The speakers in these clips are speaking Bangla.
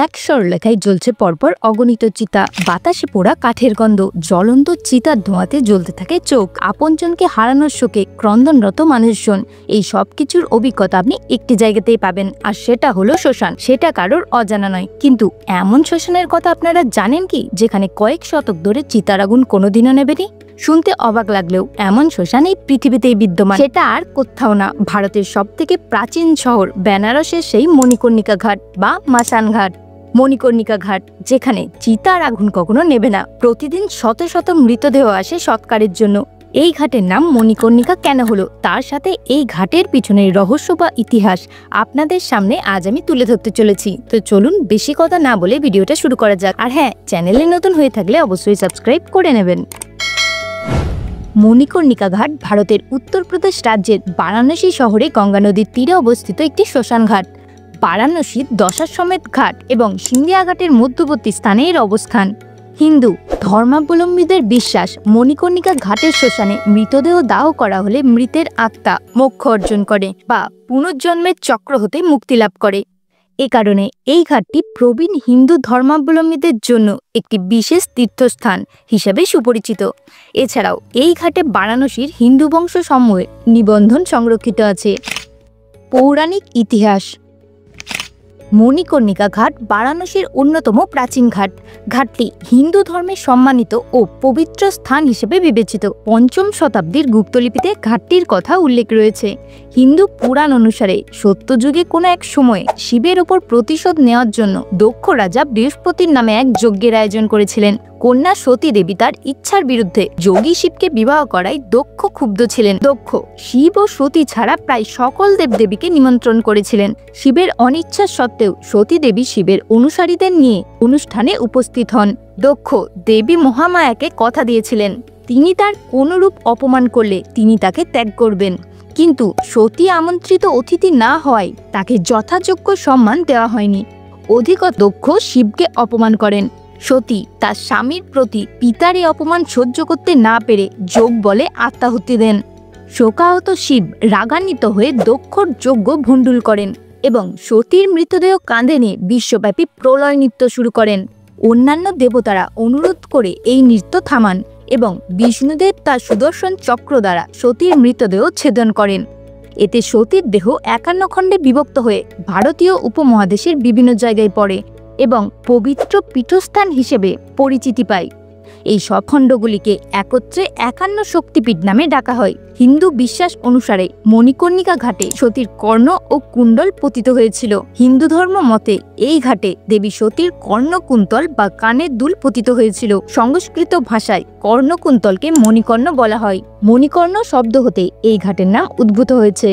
এক সরলরেখায় জ্বলছে পরপর অগণিত চিতা, বাতাসে পোড়া কাঠের গন্ধ, জ্বলন্ত চিতার ধোঁয়াতে জ্বলতে থাকে চোখ, আপনজনকে হারানোর শোকে ক্রন্দনরত মানুষজন। এই সব কিছুর অভিজ্ঞতা আপনি একটি জায়গাতেই পাবেন, আর সেটা হলো শ্মশান। সেটা কারোর অজানা নয়, কিন্তু এমন শ্মশানের কথা আপনারা জানেন কি যেখানে কয়েক শতক ধরে চিতার আগুন কোনোদিনও নেবেনি? শুনতে অবাক লাগলেও এমন শ্মশান এই পৃথিবীতেই বিদ্যমান। সেটা আর কোথাও না, ভারতের সবথেকে প্রাচীন শহর বেনারসের সেই মণিকর্ণিকা ঘাট বা মাসান ঘাট। মণিকর্ণিকা ঘাট, যেখানে চিতার আগুন কখনো নেবে না। প্রতিদিন শত শত মৃতদেহ আসে সৎকারের জন্য। এই ঘাটের নাম মণিকর্ণিকা কেন হলো, তার সাথে এই ঘাটের পিছনের রহস্য বা ইতিহাস আপনাদের সামনে আজ আমি তুলে ধরতে চলেছি। তো চলুন বেশি কথা না বলে ভিডিওটা শুরু করা যাক। আর হ্যাঁ, চ্যানেলে নতুন হয়ে থাকলে অবশ্যই সাবস্ক্রাইব করে নেবেন। মণিকর্ণিকা ঘাট ভারতের উত্তরপ্রদেশ রাজ্যের বারাণসী শহরে গঙ্গা নদীর তীরে অবস্থিত একটি শ্মশান ঘাট। বারাণসীর দশাশ্বমেধ ঘাট এবং সিন্ধিয়া ঘাটের মধ্যবর্তী স্থানে এর অবস্থান। হিন্দু ধর্মাবলম্বীদের বিশ্বাস, মণিকর্ণিকা ঘাটের শ্মশানে মৃতদেহ দাহ করা হলে মৃতের আত্মা মোক্ষ অর্জন করে বা পুনর্জন্মের চক্র হতে মুক্তি লাভ করে। এ কারণে এই ঘাটটি প্রবীণ হিন্দু ধর্মাবলম্বীদের জন্য একটি বিশেষ তীর্থস্থান হিসেবে সুপরিচিত। এছাড়াও এই ঘাটে বারাণসীর হিন্দু বংশ সমূহের নিবন্ধন সংরক্ষিত আছে। পৌরাণিক ইতিহাস। মণিকর্ণিকা ঘাট বারাণসীর অন্যতম প্রাচীন ঘাট। ঘাটটি হিন্দু ধর্মের সম্মানিত ও পবিত্র স্থান হিসেবে বিবেচিত। পঞ্চম শতাব্দীর গুপ্তলিপিতে ঘাটটির কথা উল্লেখ রয়েছে। হিন্দু পুরাণ অনুসারে সত্যযুগে কোনো এক সময়ে শিবের ওপর প্রতিশোধ নেওয়ার জন্য দক্ষ রাজা বৃহস্পতির নামে এক যজ্ঞের আয়োজন করেছিলেন। কন্যা সতী দেবী তার ইচ্ছার বিরুদ্ধে যোগী শিবকে বিবাহ করায় দক্ষ ক্ষুব্ধ ছিলেন। দক্ষ শিব ও সতী ছাড়া প্রায় সকল দেবদেবীকে নিমন্ত্রণ করেছিলেন। শিবের অনিচ্ছা সত্ত্বেও সতী দেবী শিবের অনুসারীদের নিয়ে অনুষ্ঠানে উপস্থিত হন। দক্ষ দেবী মহামায়াকে কথা দিয়েছিলেন, তিনি তার কোনো রূপ অপমান করলে তিনি তাকে ত্যাগ করবেন। কিন্তু সতী আমন্ত্রিত অতিথি না হওয়ায় তাকে যথাযোগ্য সম্মান দেওয়া হয়নি। অধিকতর দক্ষ শিবকে অপমান করেন। সতী তার স্বামীর প্রতি পিতার এই অপমান সহ্য করতে না পেরে যোগ বলে আত্মাহুতি দেন। শোকাহত শিব রাগান্বিত হয়ে দক্ষর যজ্ঞ ভণ্ডুল করেন এবং সতীর মৃতদেহ কাঁধে নিয়ে বিশ্বব্যাপী প্রলয় নৃত্য শুরু করেন। অন্যান্য দেবতারা অনুরোধ করে এই নৃত্য থামান এবং বিষ্ণুদেব তার সুদর্শন চক্র দ্বারা সতীর মৃতদেহ ছেদন করেন। এতে সতীর দেহ 51 খণ্ডে বিভক্ত হয়ে ভারতীয় উপমহাদেশের বিভিন্ন জায়গায় পড়ে এবং পবিত্র পীঠস্থান হিসেবে পরিচিতি পায়। এই সব খণ্ডগুলিকে একত্রে 51 শক্তিপীঠ নামে ডাকা হয়। হিন্দু বিশ্বাস অনুসারে মণিকর্ণিকা ঘাটে সতীর কর্ণ ও কুণ্ডল পতিত হয়েছিল। হিন্দু ধর্ম মতে এই ঘাটে দেবী সতীর কর্ণকুন্তল বা কানের দুল পতিত হয়েছিল। সংস্কৃত ভাষায় কর্ণকুন্তলকে মণিকর্ণ বলা হয়। মণিকর্ণ শব্দ হতে এই ঘাটের নাম উদ্ভূত হয়েছে।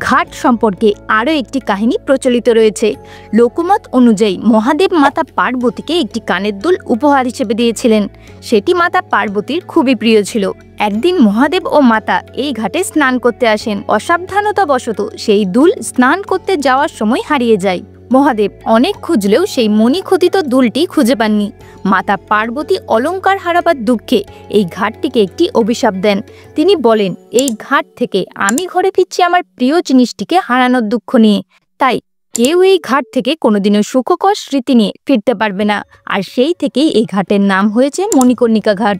ঘাট সম্পর্কে আরও একটি কাহিনী প্রচলিত রয়েছে। লোকমত অনুযায়ী মহাদেব মাতা পার্বতীকে একটি কানের দুল উপহার হিসেবে দিয়েছিলেন। সেটি মাতা পার্বতীর খুবই প্রিয় ছিল। একদিন মহাদেব ও মাতা এই ঘাটে স্নান করতে আসেন। অসাবধানতাবশত সেই দুল স্নান করতে যাওয়ার সময় হারিয়ে যায়। মহাদেব অনেক খুঁজলেও সেই মণিখচিত দুলটি খুঁজে পাননি। মাতা পার্বতী অলঙ্কার হারাবার দুঃখে এই ঘাটটিকে একটি অভিশাপ দেন। তিনি বলেন, এই ঘাট থেকে আমি ঘরে ফিরছি আমার প্রিয় জিনিসটিকে হারানোর দুঃখ নিয়ে, তাই কেউ এই ঘাট থেকে কোনোদিনও সুখকর স্মৃতি নিয়ে ফিরতে পারবে না। আর সেই থেকেই এই ঘাটের নাম হয়েছে মণিকর্ণিকা ঘাট।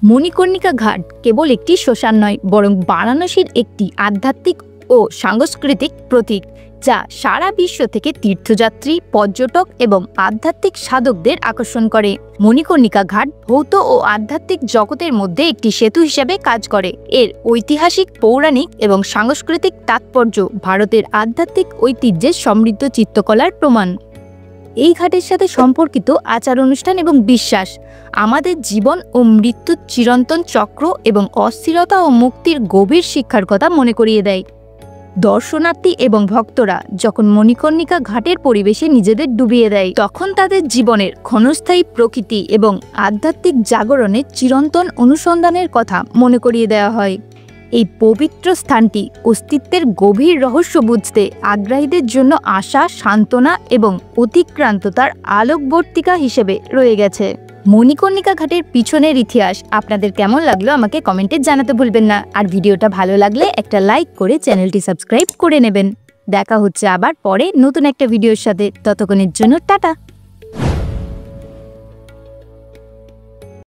মণিকর্ণিকা ঘাট কেবল একটি শ্মশান নয়, বরং বারাণসীর একটি আধ্যাত্মিক ও সাংস্কৃতিক প্রতীক, যা সারা বিশ্ব থেকে তীর্থযাত্রী, পর্যটক এবং আধ্যাত্মিক সাধকদের আকর্ষণ করে। মণিকর্ণিকা ঘাট ভৌত ও আধ্যাত্মিক জগতের মধ্যে একটি সেতু হিসেবে কাজ করে। এর ঐতিহাসিক, পৌরাণিক এবং সাংস্কৃতিক তাৎপর্য ভারতের আধ্যাত্মিক ঐতিহ্যের সমৃদ্ধ চিত্রকলার প্রমাণ। এই ঘাটের সাথে সম্পর্কিত আচার অনুষ্ঠান এবং বিশ্বাস আমাদের জীবন ও মৃত্যুর চিরন্তন চক্র এবং অস্থিরতা ও মুক্তির গভীর শিক্ষার কথা মনে করিয়ে দেয়। দর্শনার্থী এবং ভক্তরা যখন মণিকর্ণিকা ঘাটের পরিবেশে নিজেদের ডুবিয়ে দেয়, তখন তাদের জীবনের ক্ষণস্থায়ী প্রকৃতি এবং আধ্যাত্মিক জাগরণের চিরন্তন অনুসন্ধানের কথা মনে করিয়ে দেওয়া হয়। এই পবিত্র স্থানটি অস্তিত্বের গভীর রহস্য বুঝতে আগ্রহীদের জন্য আশা, সান্ত্বনা এবং অতিক্রান্ততার আলোকবর্তিকা হিসেবে রয়ে গেছে। মণিকর্ণিকা ঘাটের পিছনের ইতিহাস আপনাদের কেমন লাগলো আমাকে কমেন্টে জানাতে ভুলবেন না। আর ভিডিওটা ভালো লাগলে একটা লাইক করে চ্যানেলটি সাবস্ক্রাইব করে নেবেন। দেখা হচ্ছে আবার পরে নতুন একটা ভিডিওর সাথে। ততক্ষণের জন্য টাটা।